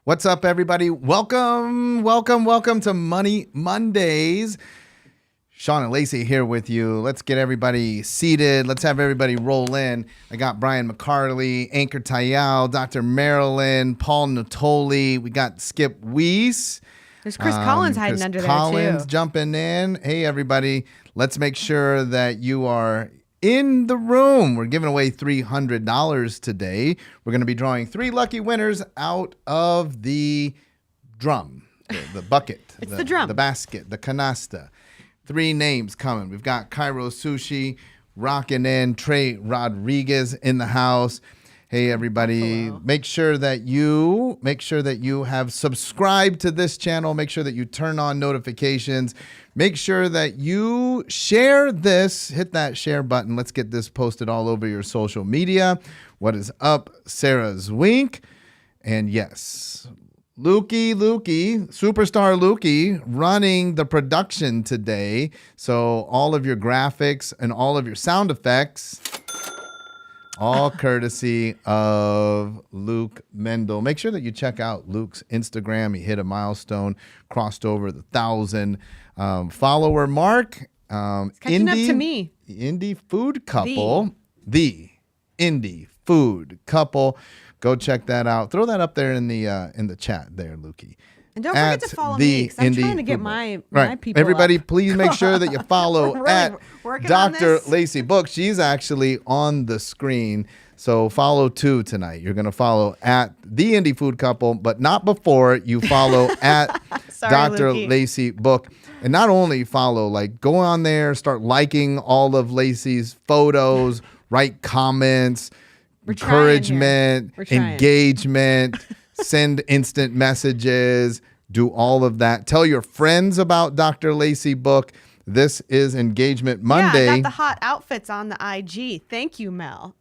What's up, everybody? Welcome to Money Mondays. Shawn and Lacey here with you. Let's get everybody seated. Let's have everybody roll in. I got Brian McCarley, Anchor Tayal, Dr. Marilyn, Paul Natoli. We got Skip Weiss. There's Chris Collins hiding under there, too. Collins jumping in. Hey, everybody. Let's make sure that you are in the room. We're giving away $300 today. We're going to be drawing 3 lucky winners out of the drum, the bucket. It's the drum. The basket, the canasta. 3 names coming. We've got Cairo Sushi, rocking in, Trey Rodriguez in the house. Hey, everybody. Hello. Make sure that you have subscribed to this channel. Make sure that you turn on notifications. Make sure that you share this. Hit that share button. Let's get this posted all over your social media. What is up, Sarah's Wink? And yes, Lukey, Superstar Lukey, running the production today. So all of your graphics and all of your sound effects, all courtesy of Luke Mendel. Make sure that you check out Luke's Instagram. He hit a milestone, crossed over the 1,000 follower mark. It's catching up to me. Indie food couple. The Indie food couple. Go check that out. Throw that up there in the chat there, Lukey. And don't forget to follow me, because I'm trying to get my people Everybody, up. please make sure that you follow Really at working on Dr. this. Lacey Book. She's actually on the screen. So follow 2 tonight. You're going to follow at the Indie Food Couple, but not before you follow at Sorry, Dr. Lukey. Lacey Book. And not only follow, go on there, start liking all of Lacey's photos, write comments, encouragement, engagement, send instant messages, do all of that. Tell your friends about Dr. Lacey Book. This is Engagement Monday. Yeah, I got the hot outfits on the IG. Thank you, Mel.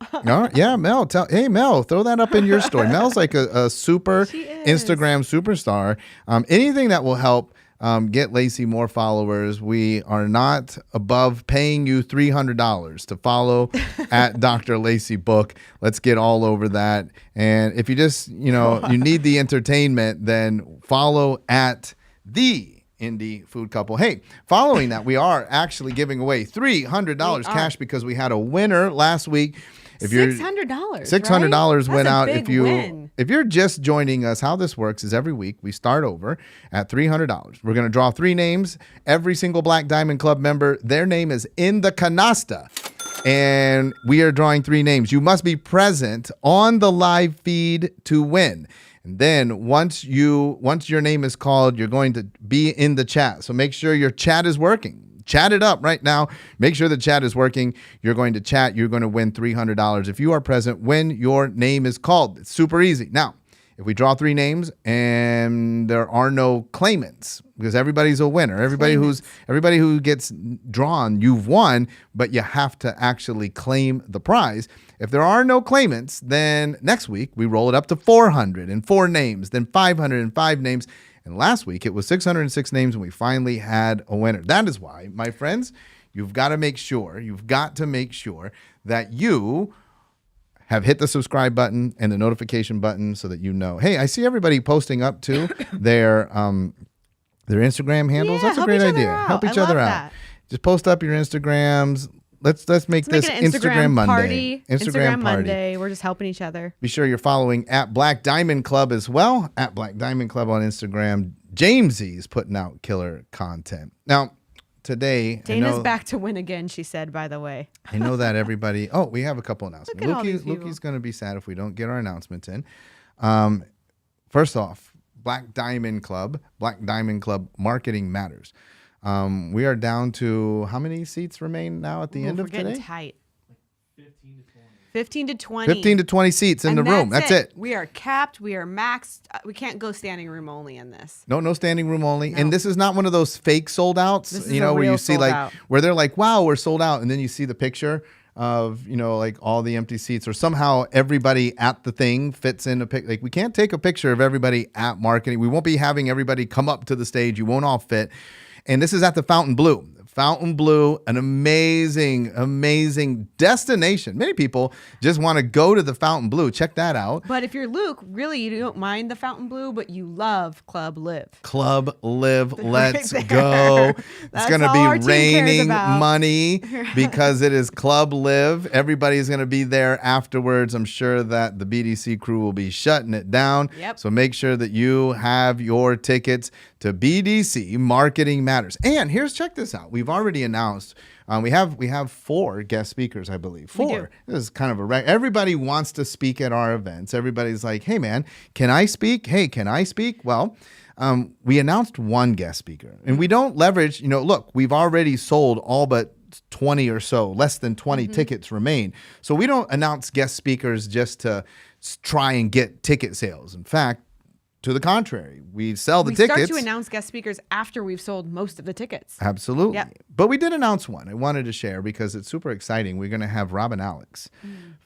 Yeah, Mel. Hey, Mel, throw that up in your story. Mel's like a super She is. Instagram superstar. Anything that will help get Lacey more followers. We are not above paying you $300 to follow at Dr. Lacey Book. Let's get all over that. And if you just, you need the entertainment, then follow at the Indie Food Couple. Hey, following that, we are actually giving away $300 cash because we had a winner last week. If you're $600. $600 went out. Win. If you're just joining us, how this works is every week we start over at $300. We're going to draw 3 names. Every single Black Diamond Club member, their name is in the canasta. And we are drawing 3 names. You must be present on the live feed to win. And then once your name is called, you're going to be in the chat. So make sure your chat is working. Chat it up right now. Make sure the chat is working. You're going to chat. You're going to win $300 if you are present when your name is called. It's super easy. Now, if we draw 3 names and there are no claimants, because everybody's a winner, everybody who gets drawn, you've won, but you have to actually claim the prize. If there are no claimants, then next week we roll it up to 404 names, then 505 names. And last week, it was 606 names, and we finally had a winner. That is why, my friends, you've got to make sure that you have hit the subscribe button and the notification button so that you know. Hey, I see everybody posting up to their Instagram handles. Yeah, That's a great idea. out. Help each I other love out. that. Just post up your Instagrams. Let's make this an Instagram Monday. Party. Instagram party. Monday. We're just helping each other. Be sure you're following at Black Diamond Club as well. At Black Diamond Club on Instagram. Jamesy's putting out killer content. Now, today, Dana's back to win again, she said, by the way. I know that everybody. Oh, we have a couple announcements. Look at all these people. Lukey's going to be sad if we don't get our announcements in. First off, Black Diamond Club Marketing Matters. We are down to how many seats remain now at the end of today? We're getting tight. 15 to 20. 15 to 20 seats in the room. That's it. We are capped. We are maxed. We can't go standing room only in this. No standing room only. No. And this is not one of those fake sold outs, this is where you see out. Where they're like, wow, we're sold out. And then you see the picture of, all the empty seats, or somehow everybody at the thing fits in a pic. We can't take a picture of everybody at marketing. We won't be having everybody come up to the stage. You won't all fit. And this is at the Fountain Blue. Fontainebleau, an amazing, amazing destination. Many people just want to go to the Fontainebleau. Check that out. But if you're Luke, really, you don't mind the Fontainebleau, but you love Club Live. Club Live, let's there. go. It's That's going to all our be team cares raining about. money because it is Club Live. Everybody's going to be there afterwards. I'm sure that the BDC crew will be shutting it down. Yep. So make sure that you have your tickets to BDC. Marketing Matters. And check this out. We've already announced we have 4 guest speakers, I believe. 4. This is kind of everybody wants to speak at our events. Everybody's like, hey, man, can I speak? Hey, can I speak? Well, we announced 1 guest speaker. And we don't leverage, look, we've already sold all but 20 or so, less than 20 tickets remain. So we don't announce guest speakers just to try and get ticket sales. In fact, to the contrary, we sell the tickets. We start to announce guest speakers after we've sold most of the tickets. Absolutely. Yep. But we did announce one I wanted to share because it's super exciting. We're going to have Robin Alex,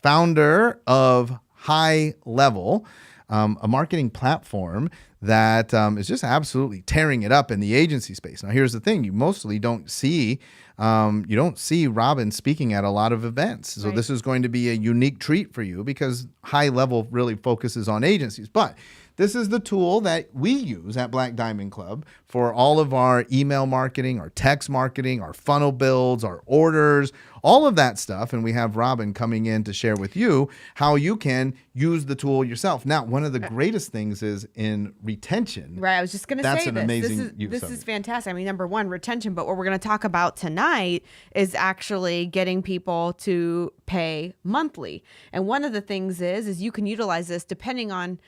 founder of High Level, a marketing platform that is just absolutely tearing it up in the agency space. Now, here's the thing. You mostly don't see Robin speaking at a lot of events. So This is going to be a unique treat for you because High Level really focuses on agencies. But this is the tool that we use at Black Diamond Club for all of our email marketing, our text marketing, our funnel builds, our orders, all of that stuff. And we have Robin coming in to share with you how you can use the tool yourself. Now, one of the greatest things is in retention. Right. I was just going to say That's an amazing use this of is it. fantastic. I mean, number one, retention. But what we're going to talk about tonight is actually getting people to pay monthly. And one of the things is you can utilize this depending on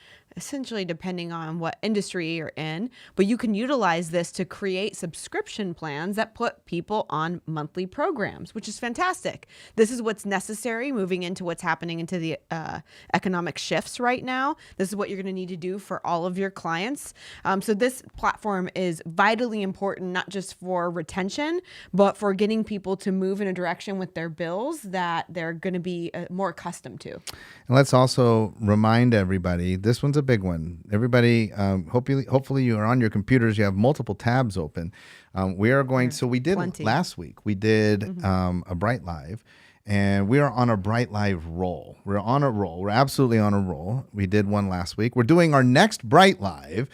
what industry you're in, but you can utilize this to create subscription plans that put people on monthly programs, which is fantastic. This is what's necessary moving into what's happening into the economic shifts right now. This is what you're going to need to do for all of your clients. So this platform is vitally important, not just for retention, but for getting people to move in a direction with their bills that they're going to be more accustomed to. And let's also remind everybody, this one's a big one. Everybody, hopefully you are on your computers. You have multiple tabs open. We are going. So we did Plenty. Last week. We did a Bright Live, and we are on a Bright Live roll. We're on a roll. We're absolutely on a roll. We did one last week. We're doing our next Bright Live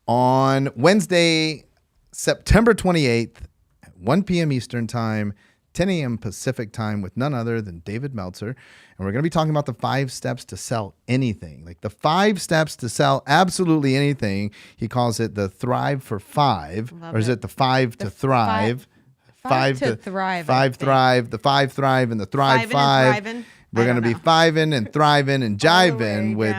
on Wednesday, September 28th, at 1 p.m. Eastern Time, 10 a.m. Pacific Time, with none other than David Meltzer. And we're going to be talking about the 5 steps to sell anything. Like the 5 steps to sell absolutely anything. He calls it the Thrive for 5. Love or is it the 5 to Thrive? Five to Thrive. 5 Thrive, the 5 Thrive, and the Thrive 5. Thriving. We're going to be fiving and thriving and jiving with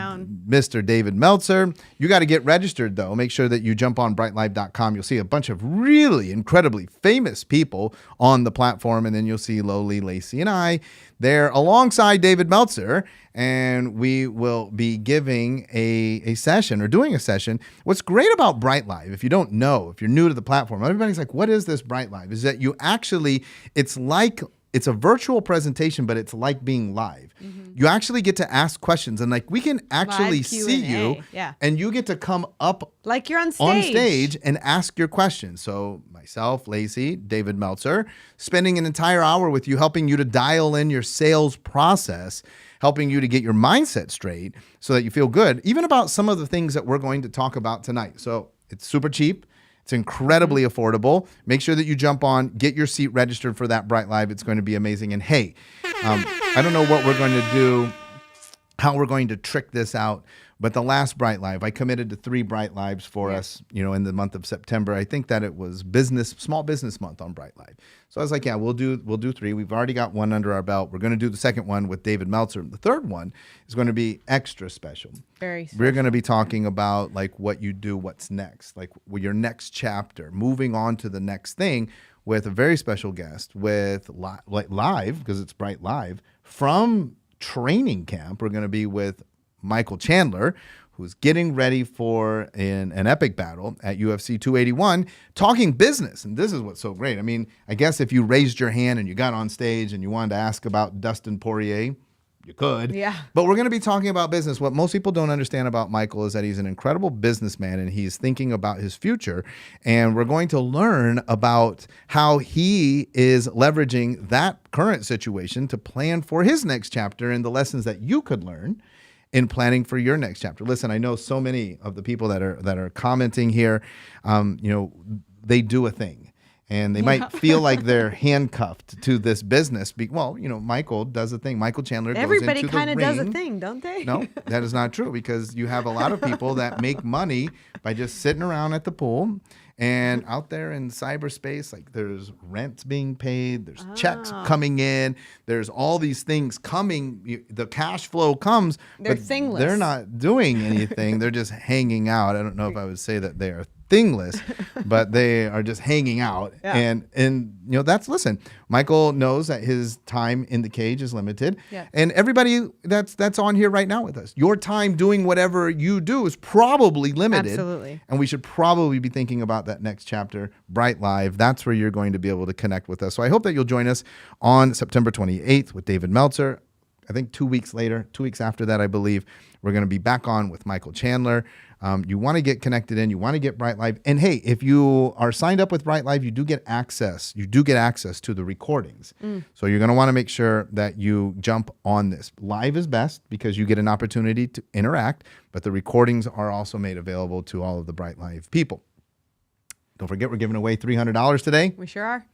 Mr. David Meltzer. You got to get registered, though. Make sure that you jump on brightlive.com. You'll see a bunch of really incredibly famous people on the platform, and then you'll see Lowly, Lacey, and I there alongside David Meltzer, and we will be giving a session or doing a session. What's great about Bright Live, if you don't know, if you're new to the platform, everybody's like, what is this Bright Live? Is that you actually, it's a virtual presentation, but it's like being live. You actually get to ask questions, and like we can actually Live see you, and you get to come up like you're on stage and ask your questions. So myself, Lacey, David Meltzer, spending an entire hour with you, helping you to dial in your sales process, helping you to get your mindset straight so that you feel good, even about some of the things that we're going to talk about tonight. So it's super cheap. It's incredibly affordable. Make sure that you jump on, get your seat registered for that Bright Live. It's going to be amazing. And hey, I don't know what we're going to do, how we're going to trick this out, but the last Bright Live, I committed to 3 Bright Lives for us, in the month of September. I think that it was Small Business Month on Bright Live. So I was like, yeah, we'll do 3. We've already got one under our belt. We're going to do the second one with David Meltzer. The third one is going to be extra special. Very special. We're going to be talking about like what you do, what's next, like your next chapter, moving on to the next thing with a very special guest with live, because it's Bright Live, from training camp. We're going to be with Michael Chandler, who's getting ready for an epic battle at UFC 281, talking business. And this is what's so great. I mean, I guess if you raised your hand and you got on stage and you wanted to ask about Dustin Poirier, you could. Yeah. But we're going to be talking about business. What most people don't understand about Michael is that he's an incredible businessman and he's thinking about his future. And we're going to learn about how he is leveraging that current situation to plan for his next chapter and the lessons that you could learn in planning for your next chapter. Listen, I know so many of the people that are commenting here, they do a thing. And they might feel like they're handcuffed to this business. Michael does a thing. Michael Chandler goes into the ring. Everybody kind of does a thing, don't they? No, that is not true, because you have a lot of people that make money by just sitting around at the pool and out there in cyberspace. Like, there's rents being paid, there's checks coming in, there's all these things coming. The cash flow comes, they're but thingless. They're not doing anything. They're just hanging out. I don't know if I would say that they are thingless, but they are just hanging out. Yeah. And listen, Michael knows that his time in the cage is limited. Yeah. And everybody that's on here right now with us, your time doing whatever you do is probably limited. Absolutely. And we should probably be thinking about that next chapter, Bright Live. That's where you're going to be able to connect with us. So I hope that you'll join us on September 28th with David Meltzer. I think 2 weeks later, 2 weeks after that, I believe, we're going to be back on with Michael Chandler. You want to get connected in. You want to get Bright Live. And hey, if you are signed up with Bright Live, you do get access. You do get access to the recordings. So you're going to want to make sure that you jump on this. Live is best because you get an opportunity to interact, but the recordings are also made available to all of the Bright Live people. Don't forget, we're giving away $300 today. We sure are.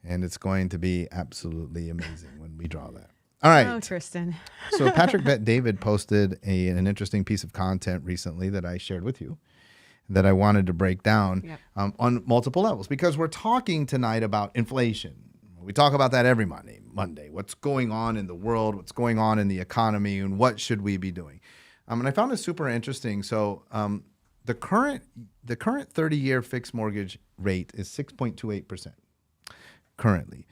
And it's going to be absolutely amazing when we draw that. All right. Oh, Tristan. So Patrick Bet David posted an interesting piece of content recently that I shared with you that I wanted to break down on multiple levels, because we're talking tonight about inflation. We talk about that every Monday. What's going on in the world, what's going on in the economy, and what should we be doing? And I found this super interesting. So the current 30-year fixed mortgage rate is 6.28% currently.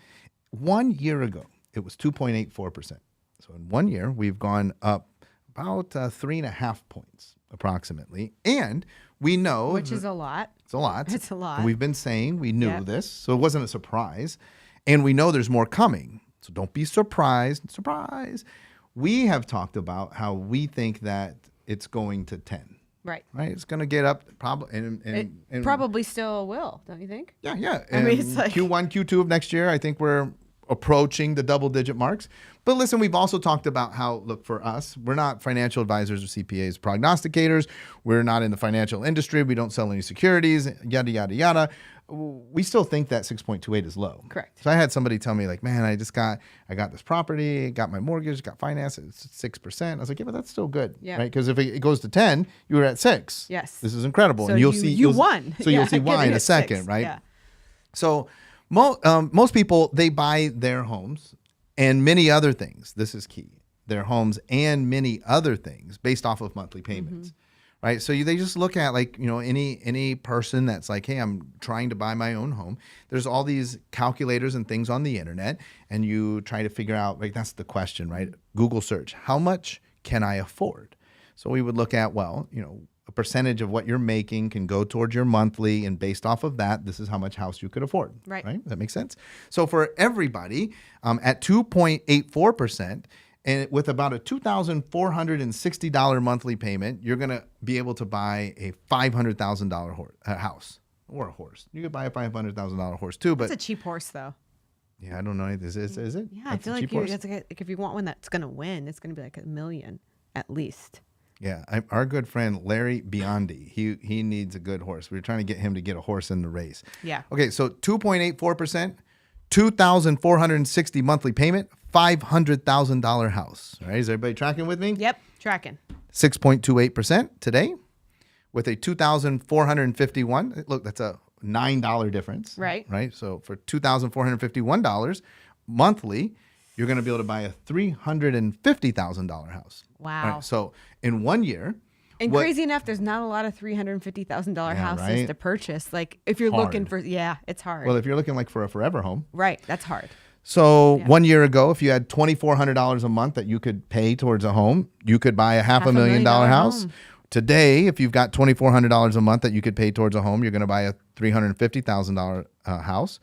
1 year ago, it was 2.84%. So in 1 year, we've gone up about 3.5 points approximately. And we know... Which is a lot. It's a lot. It's a lot. And we've been saying we knew this, so it wasn't a surprise. And we know there's more coming. So don't be surprised. Surprise. We have talked about how we think that it's going to 10. Right. It's going to get up probably. It probably still will, don't you think? Yeah. I mean, it's like Q1, Q2 of next year, I think we're approaching the double-digit marks. But listen, we've also talked about how, look, for us, we're not financial advisors or CPAs, prognosticators. We're not in the financial industry. We don't sell any securities, yada, yada, yada. We still think that 6.28 is low. Correct. So I had somebody tell me, like, man, I got this property, got my mortgage, got finance, it's 6%. I was like, yeah, but that's still good, right? Because if it goes to 10, you were at 6. Yes. This is incredible. So and you'll you won. So you'll see why in a second, 6. right? Yeah. So most people, they buy their homes and many other things. This is key. Their homes and many other things based off of monthly payments, right? So they just look at, like, any person that's like, hey, I'm trying to buy my own home. There's all these calculators and things on the internet, and you try to figure out, like, that's the question, right? Google search, how much can I afford? So we would look at, well, a percentage of what you're making can go towards your monthly, and based off of that, this is how much house you could afford. Right. Does that make sense? So for everybody, at 2.84%, and with about a $2,460 monthly payment, you're going to be able to buy a $500,000 house or a horse. You could buy a $500,000 horse too, but It's a cheap horse, though. yeah, I don't know. Is it? Yeah, That's I feel a like, cheap horse? it's like if you want one that's going to win, it's going to be like $1 million at least. Yeah, our good friend Larry Biondi, he needs a good horse. We're trying to get him to get a horse in the race. Yeah. Okay, so 2.84%, $2,460 monthly payment, $500,000 house. All right, is everybody tracking with me? Yep, tracking. 6.28% today, with a $2,451. Look, that's a $9 difference. Right. Right. So for $2,451 monthly, you're going to be able to buy a $350,000 house. Wow. All right, so in 1 year. And crazy enough, there's not a lot of $350,000 houses to purchase. Like, if you're looking for, it's hard. Well, if you're looking like for a forever home. Right. That's hard. So 1 year ago, if you had $2,400 a month that you could pay towards a home, you could buy a $500,000 house. home. Today, if you've got $2,400 a month that you could pay towards a home, you're going to buy a $350,000 house.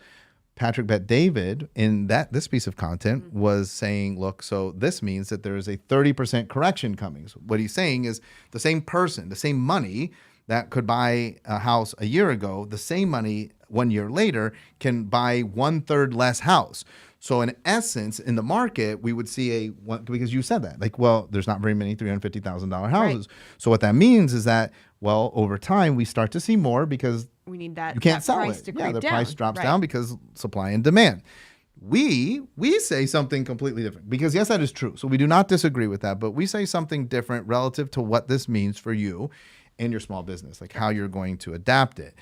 Patrick Bet David in this piece of content was saying, look, so this means that there is a 30% correction coming. So what he's saying is the same person, the same money that could buy a house a year ago, the same money 1 year later can buy 1/3 less house. So in essence, in the market, we would see because you said that, like, well, there's not very many $350,000 houses. Right. So what that means is that, well, over time, we start to see more because we need that. You can't that sell price it. To Yeah, the down. price drops Right. down because supply and demand. We say something completely different because, yes, that is true. So we do not disagree with that, but we say something different relative to what this means for you and your small business, like how you're going to adapt it.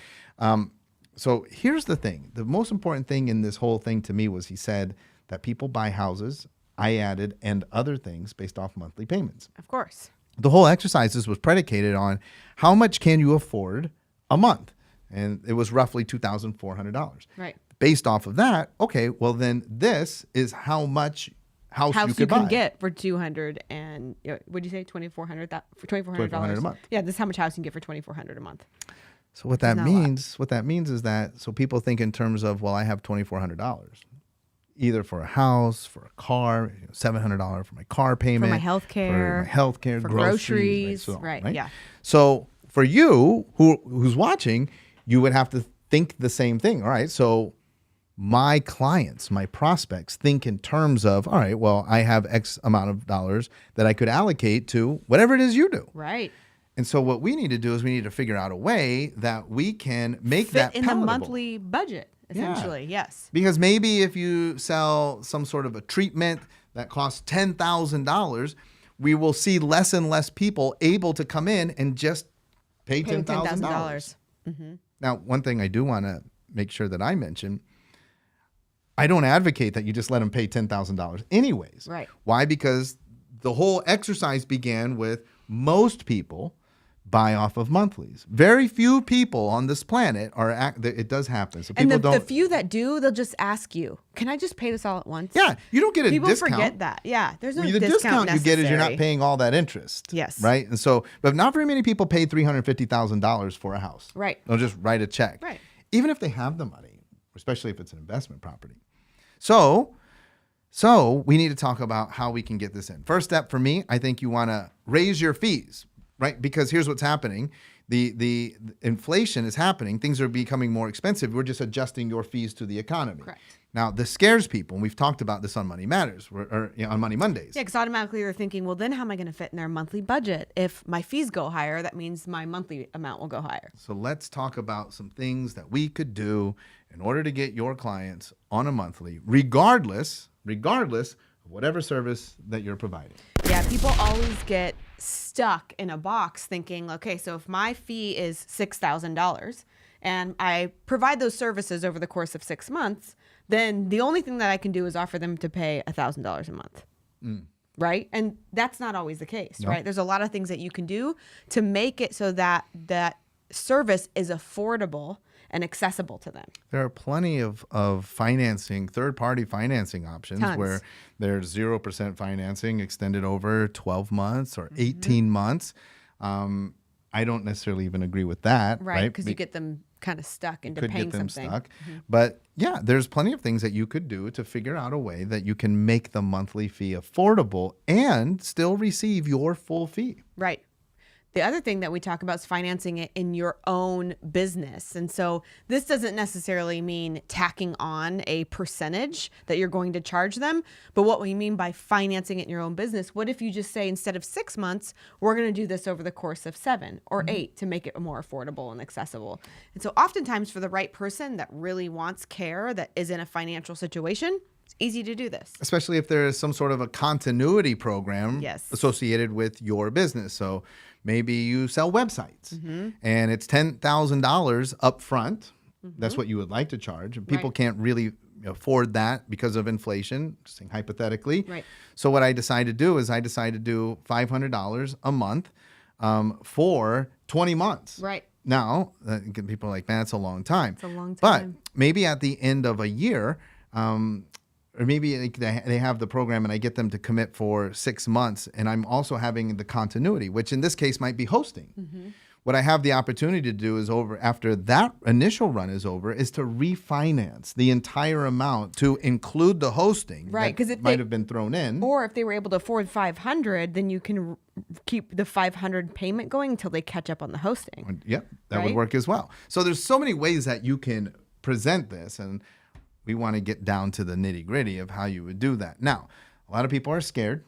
So here's the thing. The most important thing in this whole thing to me was he said that people buy houses, I added, and other things based off monthly payments. Of course. The whole exercise was predicated on how much can you afford a month? And it was roughly $2,400. Right. Based off of that, okay, well then this is how much house you could buy. Can get for 200 and what'd you say, 2,400? For $2,400 a month. Yeah, this is how much house you can get for $2,400 a month. So what that means is that so people think in terms of, well, I have $2,400, either for a house, for a car, $700 for my car payment, for my healthcare, for groceries, right? Yeah. So for you who's watching, you would have to think the same thing. All right, so my clients, my prospects think in terms of, all right, well, I have X amount of dollars that I could allocate to whatever it is you do. Right. And so what we need to do is we need to figure out a way that we can make fit that in palatable. the monthly budget, essentially. Yeah. Yes. Because maybe if you sell some sort of a treatment that costs $10,000, we will see less and less people able to come in and just pay $10,000. Mm-hmm. Now, one thing I do want to make sure that I mention, I don't advocate that you just let them pay $10,000 anyways. Right. Why? Because the whole exercise began with most people buy off of monthlies. Very few people on this planet it does happen. So people the few that do, they'll just ask you, can I just pay this all at once? Yeah, you don't get a people discount. People forget that. Yeah, there's no the discount you get is you're not paying all that interest. Yes. Right? And so, but not very many people pay $350,000 for a house. Right. They'll just write a check. Right. Even if they have the money, especially if it's an investment property. So we need to talk about how we can get this in. First step for me, I think you want to raise your fees, right? Because here's what's happening. The inflation is happening. Things are becoming more expensive. We're just adjusting your fees to the economy. Correct. Now, this scares people, and we've talked about this on Money Matters, or on Money Mondays. Yeah, because automatically they're thinking, well, then how am I going to fit in their monthly budget? If my fees go higher, that means my monthly amount will go higher. So let's talk about some things that we could do in order to get your clients on a monthly, regardless of whatever service that you're providing. Yeah, people always get stuck in a box thinking, okay, so if my fee is $6,000 and I provide those services over the course of 6 months, then the only thing that I can do is offer them to pay $1,000 a month. Right? And that's not always the case, No. right? There's a lot of things that you can do to make it so that that service is affordable and accessible to them. There are plenty of financing, third-party financing options. Tons. Where there's 0% financing extended over 12 months or 18 months. I don't necessarily even agree with that. Right, because you get them kind of stuck into paying something. But yeah, there's plenty of things that you could do to figure out a way that you can make the monthly fee affordable and still receive your full fee. Right. The other thing that we talk about is financing it in your own business. And so this doesn't necessarily mean tacking on a percentage that you're going to charge them. But what we mean by financing it in your own business, what if you just say instead of 6 months, we're going to do this over the course of 7 or 8 to make it more affordable and accessible. And so oftentimes for the right person that really wants care, that is in a financial situation, it's easy to do this. Especially if there is some sort of a continuity program associated with your business. So maybe you sell websites and it's $10,000 up front. That's what you would like to charge. And people can't really afford that because of inflation, just saying hypothetically. Right. So what I decided to do is do $500 a month for 20 months. Right. Now, people are like, man, that's a long time. It's a long time. But maybe at the end of a year, or maybe they have the program and I get them to commit for 6 months, and I'm also having the continuity, which in this case might be hosting. what I have the opportunity to do is after that initial run is over, is to refinance the entire amount to include the hosting. Right, because it might have been thrown in. Or if they were able to afford $500, then you can keep the $500 payment going until they catch up on the hosting. Yep, that would work as well. So there's so many ways that you can present this, and we want to get down to the nitty gritty of how you would do that. Now, a lot of people are scared.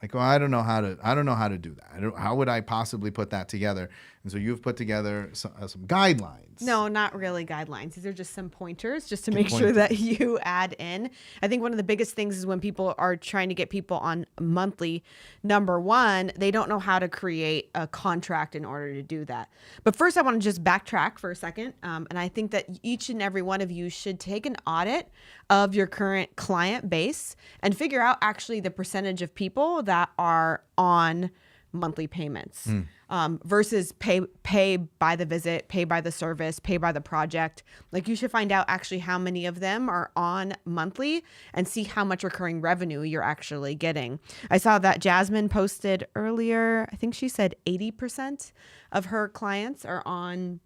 Like, well, I don't know how to do that. How would I possibly put that together? And so you've put together some guidelines. No, not really guidelines. These are just some pointers just to make sure that you add in. I think one of the biggest things is when people are trying to get people on monthly, number one, they don't know how to create a contract in order to do that. But first, I want to just backtrack for a second. And I think that each and every one of you should take an audit of your current client base and figure out actually the percentage of people that are on monthly payments versus pay by the visit, pay by the service, pay by the project. Like, you should find out actually how many of them are on monthly and see how much recurring revenue you're actually getting. I saw that Jasmine posted earlier, I think she said 80% of her clients are on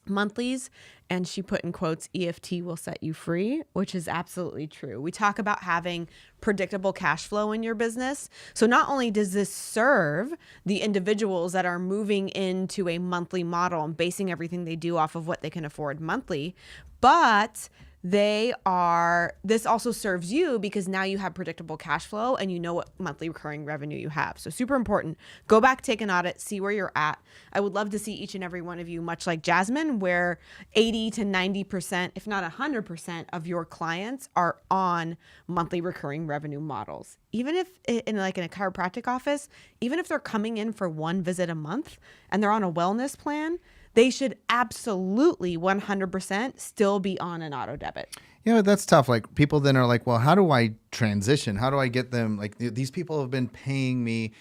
monthlies, and she put in quotes, EFT will set you free, which is absolutely true. We talk about having predictable cash flow in your business. So not only does this serve the individuals that are moving into a monthly model and basing everything they do off of what they can afford monthly, but this also serves you because now you have predictable cash flow and you know what monthly recurring revenue you have. So super important. Go back, take an audit, see where you're at. I would love to see each and every one of you, much like Jasmine, where 80 to 90%, if not 100% of your clients are on monthly recurring revenue models. Even if in a chiropractic office, even if they're coming in for one visit a month and they're on a wellness plan, they should absolutely 100% still be on an auto debit. Yeah, that's tough. Like, people then are like, well, how do I transition? How do I get them? Like, these people have been paying me,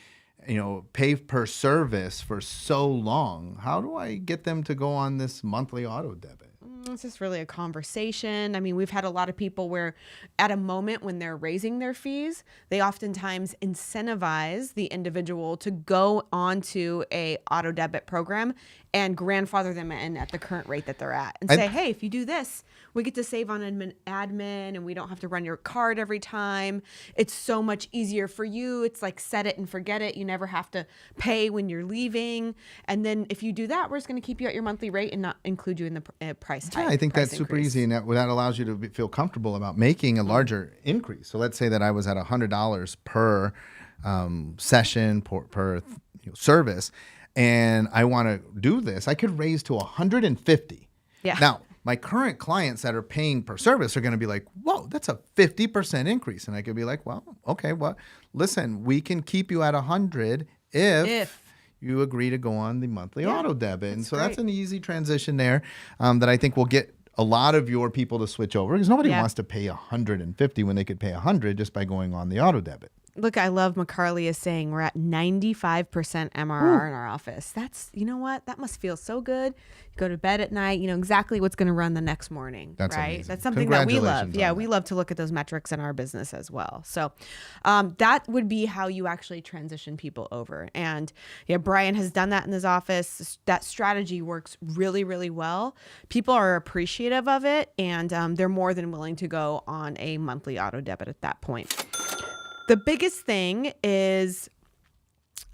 pay per service for so long. How do I get them to go on this monthly auto debit? It's just really a conversation. I mean, we've had a lot of people where at a moment when they're raising their fees, they oftentimes incentivize the individual to go onto a auto debit program and grandfather them in at the current rate that they're at and say, hey, if you do this, we get to save on admin and we don't have to run your card every time. It's so much easier for you. It's like set it and forget it. You never have to pay when you're leaving. And then if you do that, we're just going to keep you at your monthly rate and not include you in the price hike. Yeah, I think that's super easy. And that allows you to feel comfortable about making a larger increase. So let's say that I was at $100 per session, per service, and I want to do this, I could raise to $150. Yeah. Now, my current clients that are paying per service are going to be like, whoa, that's a 50% increase. And I could be like, well, okay, well, listen, we can keep you at 100 if you agree to go on the monthly auto debit. And so that's an easy transition there that I think will get a lot of your people to switch over, because nobody wants to pay $150 when they could pay $100 just by going on the auto debit. Look, I love McCarley is saying we're at 95% MRR in our office. That's, you know what? That must feel so good. You go to bed at night, you know exactly what's going to run the next morning. That's right? amazing. That's something that we love. Yeah, we love to look at those metrics in our business as well. So that would be how you actually transition people over. And Brian has done that in his office. That strategy works really, really well. People are appreciative of it, and they're more than willing to go on a monthly auto debit at that point. The biggest thing is,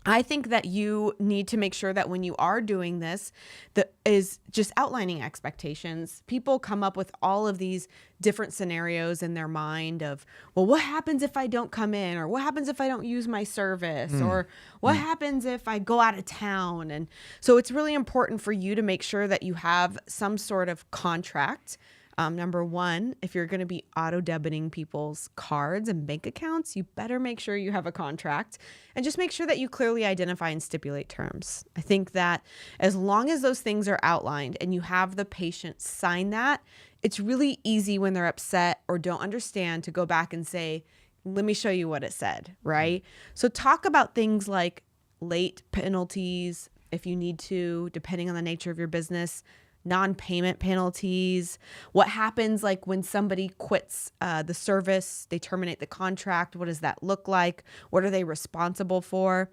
I think that you need to make sure that when you are doing this, that is just outlining expectations. People come up with all of these different scenarios in their mind of, well, what happens if I don't come in? Or what happens if I don't use my service? Or what happens if I go out of town? And so it's really important for you to make sure that you have some sort of contract. Number one, if you're going to be auto debiting people's cards and bank accounts, you better make sure you have a contract and just make sure that you clearly identify and stipulate terms. I think that as long as those things are outlined and you have the patient sign that, it's really easy when they're upset or don't understand to go back and say, let me show you what it said, right? So talk about things like late penalties, if you need to, depending on the nature of your business, non-payment penalties, what happens like when somebody quits the service, they terminate the contract, what does that look like? What are they responsible for?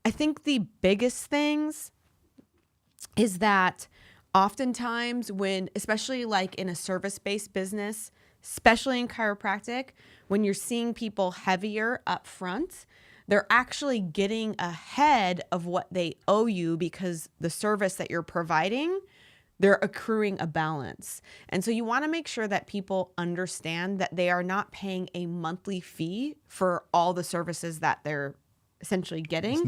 I think the biggest things is that oftentimes when, especially like in a service-based business, especially in chiropractic, when you're seeing people heavier up front, they're actually getting ahead of what they owe you because the service that you're providing, they're accruing a balance. And so you want to make sure that people understand that they are not paying a monthly fee for all the services that they're essentially getting.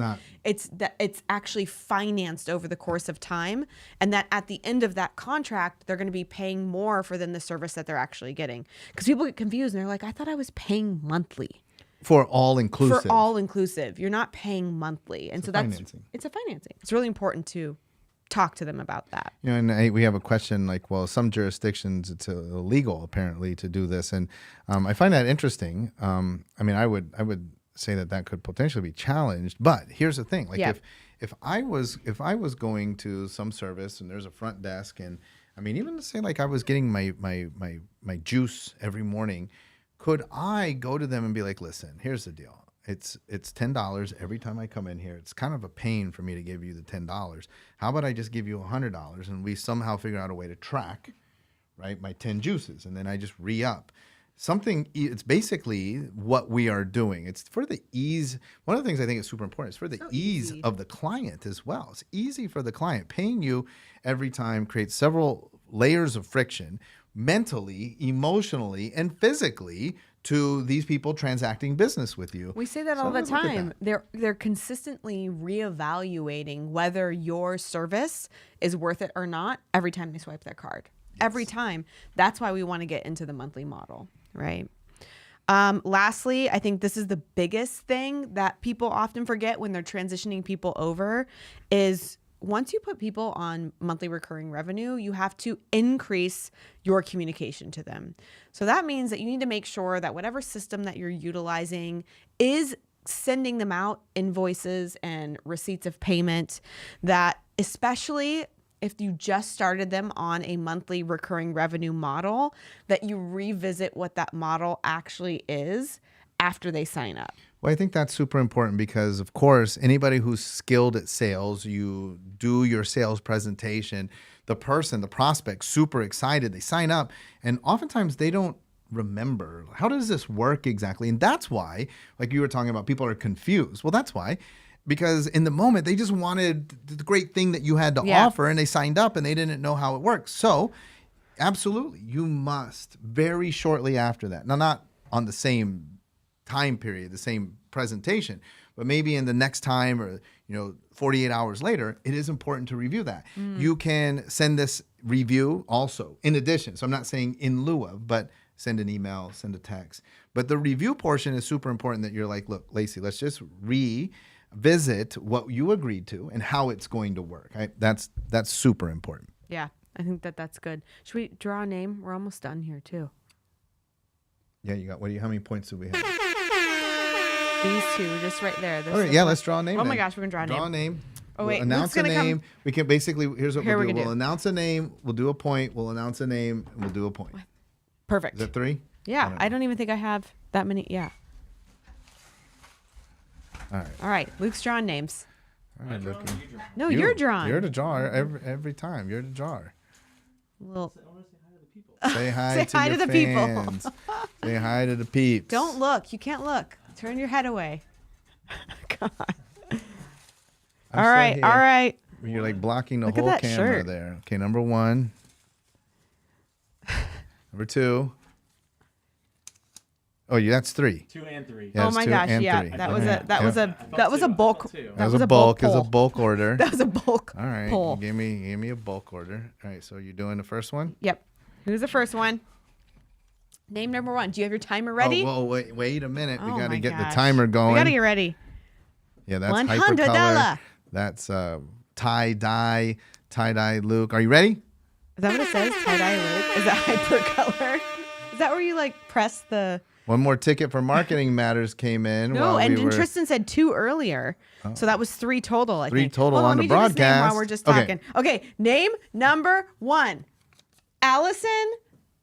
It's not. It's actually financed over the course of time, and that at the end of that contract, they're going to be paying more for than the service that they're actually getting. Because people get confused and they're like, I thought I was paying monthly. For all inclusive. For all inclusive. You're not paying monthly. And so that's financing. It's a financing. It's really important to talk to them about that. You know, and we have a question like, well, some jurisdictions it's illegal apparently to do this, and I find that interesting. I mean, I would say that could potentially be challenged, but here's the thing: like if I was going to some service and there's a front desk, and I mean, even to say like I was getting my juice every morning, could I go to them and be like, listen, here's the deal. It's $10 every time I come in here. It's kind of a pain for me to give you the $10. How about I just give you $100 and we somehow figure out a way to track, right, my 10 juices, and then I just re-up. It's basically what we are doing. It's for the ease. One of the things I think is super important is for the ease of the client as well. It's easy for the client. Paying you every time creates several layers of friction mentally, emotionally, and physically to these people transacting business with you. We say that all the time. They're consistently reevaluating whether your service is worth it or not every time they swipe their card. Yes. Every time. That's why we want to get into the monthly model, right? Lastly, I think this is the biggest thing that people often forget when they're transitioning people over is once you put people on monthly recurring revenue, you have to increase your communication to them. So that means that you need to make sure that whatever system that you're utilizing is sending them out invoices and receipts of payment, that especially if you just started them on a monthly recurring revenue model, that you revisit what that model actually is after they sign up. Well, I think that's super important because, of course, anybody who's skilled at sales, you do your sales presentation, the prospect, super excited, they sign up, and oftentimes they don't remember, how does this work exactly? And that's why, like you were talking about, people are confused. Well, that's why. Because in the moment, they just wanted the great thing that you had to offer, and they signed up and they didn't know how it works. So, absolutely, you must very shortly after that. Now, not on the same time period, the same presentation, but maybe in the next time or 48 hours later, it is important to review that. You can send this review also in addition. So I'm not saying in lieu of, but send an email, send a text. But the review portion is super important, that you're like, look, Lacey, let's just revisit what you agreed to and how it's going to work. That's super important. Yeah, I think that's good. Should we draw a name? We're almost done here too. Yeah, you got, how many points do we have? These two, just right there. Okay, yeah, let's draw a name. Oh my gosh, we're gonna draw a name. Oh wait, we'll announce a name. We can basically, here's what we'll do. We'll announce a name, we'll do a point, we'll announce a name, and we'll do a point. Perfect. Is that 3? Yeah, I don't even think I have that many. Yeah. All right, Luke's drawing names. All right, Luke. No, you're drawing. You're the drawer every time. You're the drawer. Well, say hi to the fans. Say hi to the peeps. Don't look. You can't look. Turn your head away. God. All right. You're like blocking the whole camera there. Okay, number 1. Number 2. Oh, yeah, that's 3. 2 and 3. Yeah, oh my gosh, yeah. 3. That was a bulk. That was a bulk. It was a bulk order. That was a bulk. All right. Pull. Give me a bulk order. All right, so you're doing the first one? Yep. Who's the first one? Name number 1. Do you have your timer ready? Oh, well, wait a minute. We got to get gosh. the timer going. We got to get ready. Yeah, that's $100. Hypercolor. That's tie-dye Luke. Are you ready? Is that what it says? Tie-dye Luke? Is that Hypercolor? Is that where you like press the... One more ticket for Marketing Matters came in. No, and Tristan said 2 earlier. Oh. So that was 3 total, I think. 3 total on the broadcast. While we're just talking. Okay, name number 1. Allison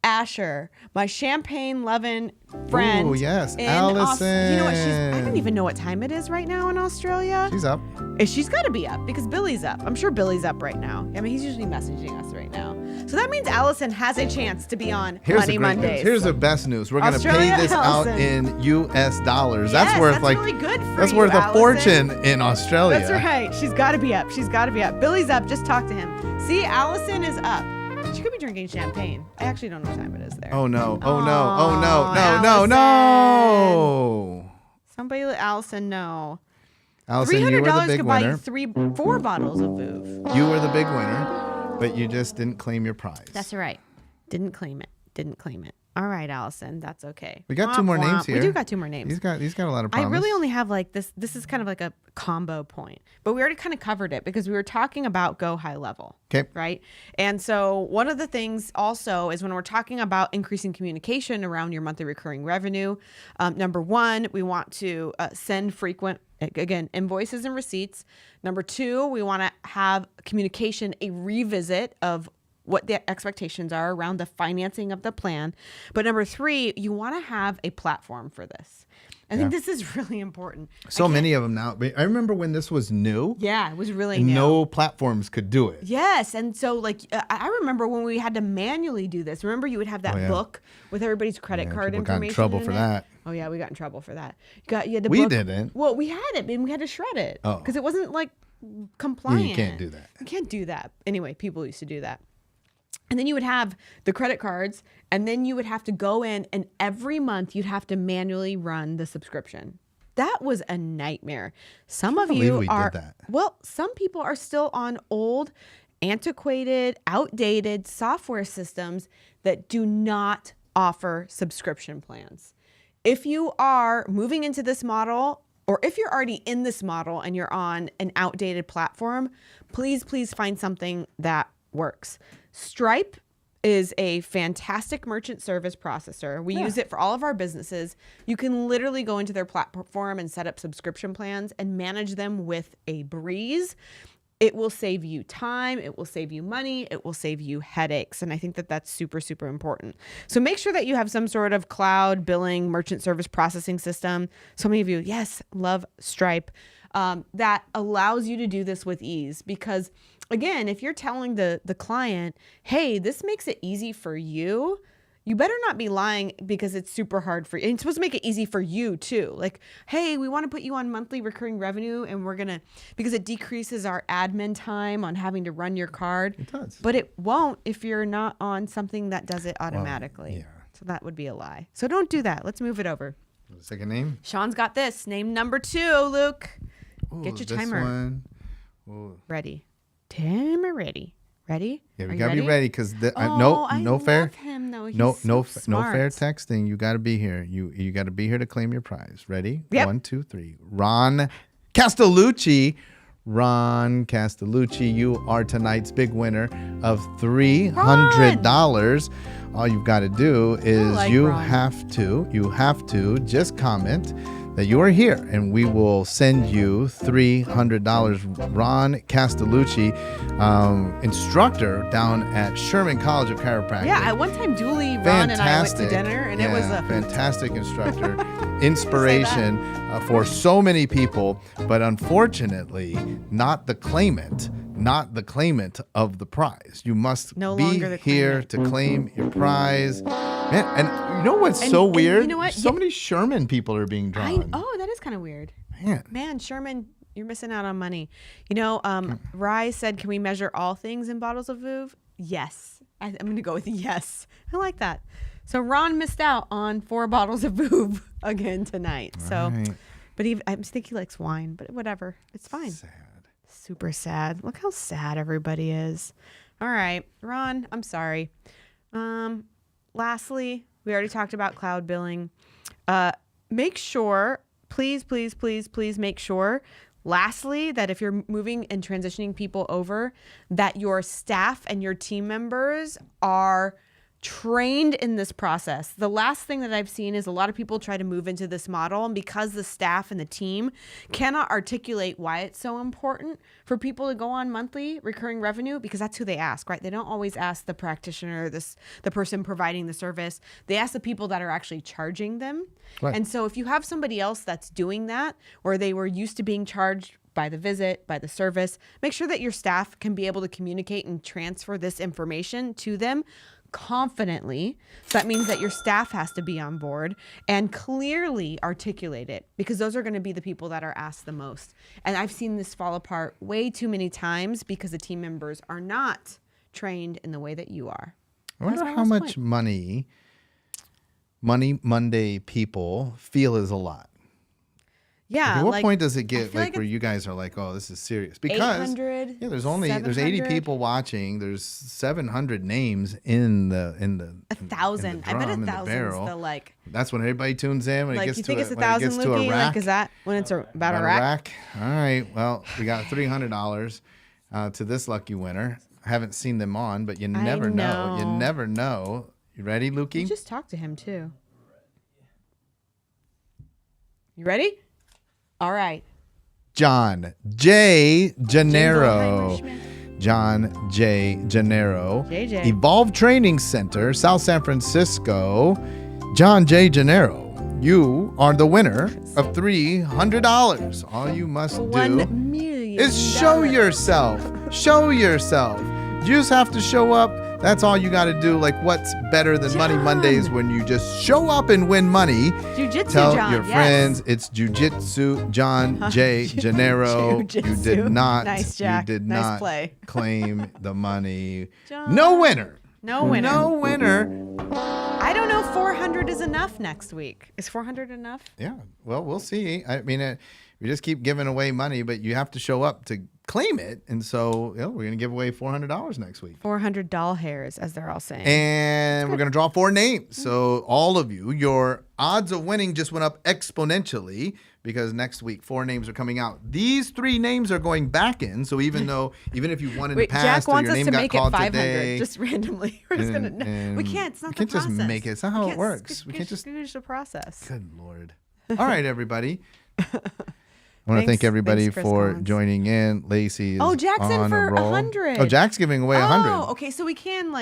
Asher, my champagne loving friend. Oh, yes. in Allison. You know what? I don't even know what time it is right now in Australia. She's up. She's got to be up because Billy's up. I'm sure Billy's up right now. I mean, he's usually messaging us right now. So that means Allison has a chance to be on Money Mondays. Here's the best news. We're going to pay Australia, this Allison. out in U.S. dollars. Yes, that's worth that's like really good for that's you, worth a Allison. fortune in Australia. That's right. She's got to be up. She's got to be up. Billy's up. Just talk to him. See, Allison is up. She could be drinking champagne. I actually don't know what time it is there. Oh no! Oh no! Oh, Oh no! No! Allison. No! Somebody let Allison know. Allison, you were the $300 big could winner. buy 4 bottles of Vouv. You were the big winner, but you just didn't claim your prize. That's right. Didn't claim it. All right, Allison. That's okay. We got 2 more names here. We do got 2 more names. He's got a lot of I promise. really only have like this. This is kind of like a combo point, but we already kind of covered it because we were talking about go high level. Okay. Right. And so one of the things also is when we're talking about increasing communication around your monthly recurring revenue, number 1, we want to send frequent, again, invoices and receipts. Number 2, we want to have communication, a revisit of what the expectations are around the financing of the plan. But number 3, you want to have a platform for this. I think this is really important. So many of them now. I remember when this was new. Yeah, it was really new. No platforms could do it. Yes. And so like, I remember when we had to manually do this. Remember you would have that book with everybody's credit card people got in information trouble in for it? that. Oh yeah, we got in trouble for that. You had the We book. didn't. Well, we had it and we had to shred it. Oh. Because it wasn't like compliant. You can't do that. You can't do that. Anyway, people used to do that. And then you would have the credit cards, and then you would have to go in, and every month you'd have to manually run the subscription. That was a nightmare. Some of you we are, did that. well, some people are still on old, antiquated, outdated software systems that do not offer subscription plans. If you are moving into this model, or if you're already in this model and you're on an outdated platform, please find something that works. Stripe is a fantastic merchant service processor. We use it for all of our businesses. You can literally go into their platform and set up subscription plans and manage them with a breeze. It will save you time. It will save you money. It will save you headaches. And I think that that's super, super important. So make sure that you have some sort of cloud billing merchant service processing system. So many of you, yes, love Stripe. That allows you to do this with ease because again, if you're telling the client, hey, this makes it easy for you, you better not be lying because it's super hard for you. And it's supposed to make it easy for you too. Like, hey, we want to put you on monthly recurring revenue and because it decreases our admin time on having to run your card. It does. But it won't if you're not on something that does it automatically. Well, yeah. So that would be a lie. So don't do that. Let's move it over. Second name? Sean's got this. Name number 2, Luke. Ooh, Get your this timer. one. Ooh. Ready. Timer ready. Ready? Yeah, we Are you gotta be ready because no fair. love him, though. He's No so fair smart. texting. You got to be here. You got to be here to claim your prize. Ready? Yep. 1, 2, 3. Ron Castellucci. Ron Castellucci, you are tonight's big winner of $300. All you've got to do is like you Ron. have to just comment that you are here and we will send you $300. Ron Castellucci, instructor down at Sherman College of Chiropractic. Yeah, at one time, Julie, Ron, and I went to dinner, and it was a fantastic instructor, inspiration for so many people, but unfortunately, not the claimant of the prize. You must No be longer the here claimant. to claim your prize. Man, and you know what's so and weird? you know what? So many Sherman people are being drawn. that is kind of weird. Man. Sherman, you're missing out on money. You know, Rye said, can we measure all things in bottles of Vouv? Yes. I'm going to go with yes. I like that. So Ron missed out on 4 bottles of Vouv again tonight. So, Right. but I think he likes wine, but whatever. It's fine. Sad. Super sad. Look how sad everybody is. All right, Ron, I'm sorry. Lastly, we already talked about cloud billing. Make sure, please make sure, lastly, that if you're moving and transitioning people over, that your staff and your team members are trained in this process. The last thing that I've seen is a lot of people try to move into this model, and because the staff and the team cannot articulate why it's so important for people to go on monthly recurring revenue, because that's who they ask, right? They don't always ask the practitioner, the person providing the service. They ask the people that are actually charging them. Right. And so if you have somebody else that's doing that, or they were used to being charged by the visit, by the service, make sure that your staff can be able to communicate and transfer this information to them confidently. So that means that your staff has to be on board and clearly articulate it, because those are going to be the people that are asked the most. And I've seen this fall apart way too many times because the team members are not trained in the way that you are. I wonder how much Money Monday people feel is a lot. Yeah. At what point does it get like where you guys are like, oh, this is serious? Because there's 80 people watching. There's 700 names in the 1,000. I bet 1,000 the like. That's when everybody tunes in. When like, it gets you think to it's 1,000, Lukey? Like, is that when it's about a rack? All right. Well, we got $300 to this lucky winner. I haven't seen them on, but you never know. You never know. You ready, Lukey? You just talked to him too. You ready? All right. John J. Gennaro. John J. Gennaro. JJ. Evolve Training Center, South San Francisco. John J. Gennaro, you are the winner of $300. All you must do $1 million is show yourself. Show yourself. You just have to show up. That's all you got to do. Like, what's better than Money Mondays when you just show up and win money? Jiu-jitsu, Tell John, your friends it's Jiu-Jitsu John J. Gennaro. You did not. Nice, Jack. You did nice not play. claim the money. John. No winner. No winner. No winner. I don't know if 400 is enough next week. Is 400 enough? Yeah. Well, we'll see. I mean, we just keep giving away money, but you have to show up to claim it. And so we're going to give away $400 next week. 400 doll hairs, as they're all saying. And we're going to draw 4 names. So all of you, your odds of winning just went up exponentially because next week 4 names are coming out. These 3 names are going back in. So even if you won in the past, Jack wants or your name us to got make called it 500 today, just randomly. We're just gonna. We can't. It's not the process. We can't just make it. It's not how it works. We can't just finish the process. Good Lord. All right, everybody. I want to thank everybody for joining in. Lacey is Jack's in for 100. Oh, Jack's giving away 100. Oh, okay. So we can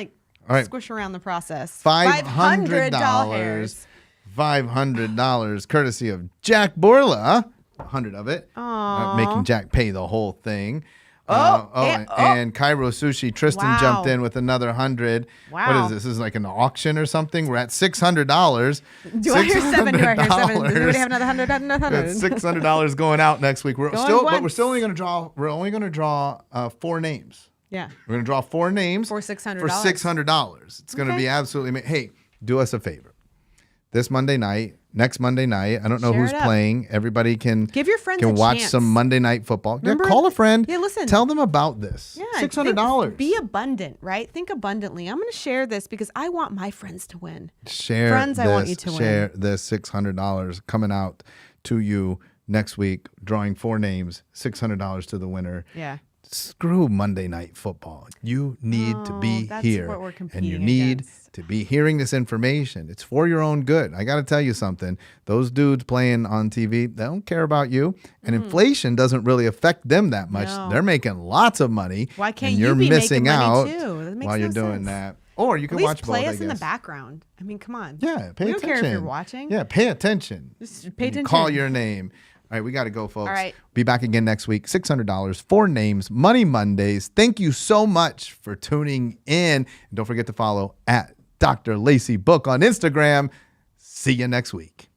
squish around the process. $500. $500 courtesy of Jack Borla. 100 of it. Making Jack pay the whole thing. And Cairo Sushi. Tristan jumped in with another 100. Wow. What is this? This is like an auction or something. We're at $600. Do I hear 7? Do I hear 7? Does anybody have another 100? That's $600 going out next week. We're still only going to draw. We're only going to draw 4 names. Yeah. We're going to draw 4 names for $600. For $600. It's going to be absolutely. Hey, do us a favor. This Monday night, next Monday night, I don't know who's playing. Everybody can give your friends can a watch chance. some Monday night football. Remember? Yeah, call a friend. Yeah, listen. Tell them about this. Yeah, $600. Be abundant, right? Think abundantly. I'm going to share this because I want my friends to win. Friends, I want you to win. Share this $600 coming out to you next week. Drawing 4 names, $600 to the winner. Yeah. Screw Monday Night Football. You need to be here. What we're and you need to be hearing this information. It's for your own good. I got to tell you something. Those dudes playing on TV, they don't care about you. And inflation doesn't really affect them that much. No. They're making lots of money. Why can't and you're you be missing making out money too? That makes while no you're doing sense. that. Or you can At least watch play both, us in the background. I mean, come on. Yeah, pay attention. We don't care if you're watching. Yeah, pay attention. Just pay attention. Call your name. All right, we got to go, folks. All right. Be back again next week. $600, 4 names, Money Mondays. Thank you so much for tuning in. And don't forget to follow at Dr. Lacey Book on Instagram. See you next week.